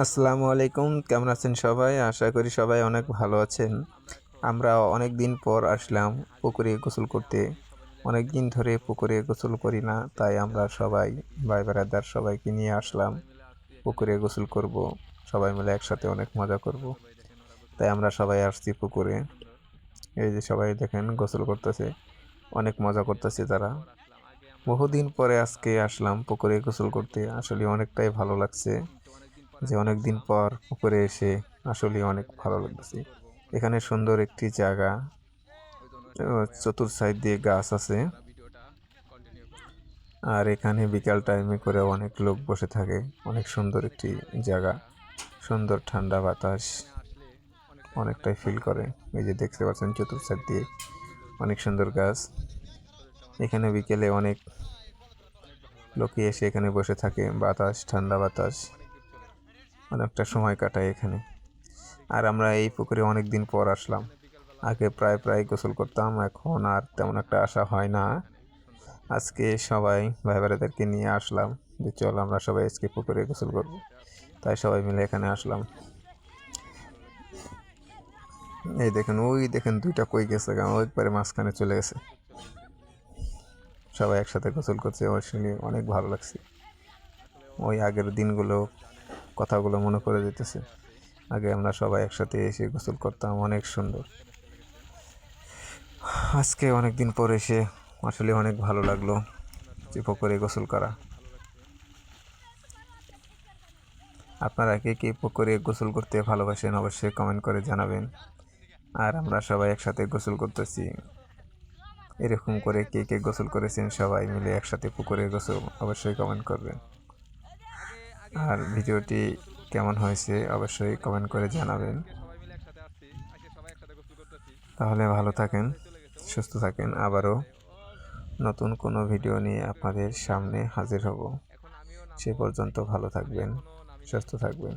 আসসালামু আলাইকুম। কেমন আছেন সবাই? আশা করি সবাই অনেক ভালো আছেন। আমরা অনেক দিন পর আসলাম পুকুরে গোসল করতে। অনেক দিন ধরে পুকুরে গোসল করি না। তাই আমরা সবাই ভাই ব্রাদার সবাইকে নিয়ে আসলাম। পুকুরে গোসল করব। সবাই মিলে একসাথে অনেক মজা করব। তাই আমরা সবাই আসছি পুকুরে। এই যে সবাই দেখেন গোসল করতেছে। অনেক মজা করতেছে তারা। বহুদিন পরে আজকে আসলাম পুকুরে গোসল করতে। আসলে অনেকটাই ভালো লাগছে। যে অনেকদিন পর পুকুরে এসে আসলে অনেক ভালো লাগতেছে। এখানে সুন্দর একটি জায়গা, চতুর সাইড দিয়ে গাছ আছে। আর এখানে বিকাল টাইমে করে অনেক লোক বসে থাকে। অনেক সুন্দর একটি জায়গা, সুন্দর ঠান্ডা বাতাস অনেকটাই ফিল করে। এই যে দেখতে পাচ্ছেন চতুর সাইড দিয়ে অনেক সুন্দর গাছ। এখানে বিকেলে অনেক লোকই এসে এখানে বসে থাকে, বাতাস ঠান্ডা বাতাস অনেকটা সময় কাটায় এখানে। আর আমরা এই পুকুরে অনেক দিন পর আসলাম। আগে প্রায় গোসল করতাম, এখন আর তেমন একটা আসা হয় না। আজকে সবাই ভাই বোনেদেরকে নিয়ে আসলাম যে চল আমরা সবাই আজকে পুকুরে গোসল করব। তাই সবাই মিলে এখানে আসলাম। এই দেখেন, ওই দেখেন দুইটা কই গেছে, ওইবারে মাঝখানে চলে গেছে। সবাই একসাথে গোসল করছে, শুনে অনেক ভালো লাগছে। ওই আগের দিনগুলো, কথাগুলো মনে করে যেতেছে। আগে আমরা সবাই একসাথে এসে গোসল করতাম, অনেক সুন্দর। আজকে অনেক দিন পর এসে আসলে অনেক ভালো লাগলো যে পুকুরে গোসল করা। আপনারা কে কে পুকুরে গোসল করতে ভালোবাসেন অবশ্যই কমেন্ট করে জানাবেন। আর আমরা সবাই একসাথে গোসল করতেছি। এরকম করে কে কে গোসল করেছেন সবাই মিলে একসাথে পুকুরে গোসল অবশ্যই কমেন্ট করবেন। আর ভিডিওটি কেমন হয়েছে অবশ্যই কমেন্ট করে জানাবেন। তাহলে ভালো থাকেন, সুস্থ থাকেন। আবারও নতুন কোনো ভিডিও নিয়ে আপনাদের সামনে হাজির হব। সে পর্যন্ত ভালো থাকবেন, সুস্থ থাকবেন।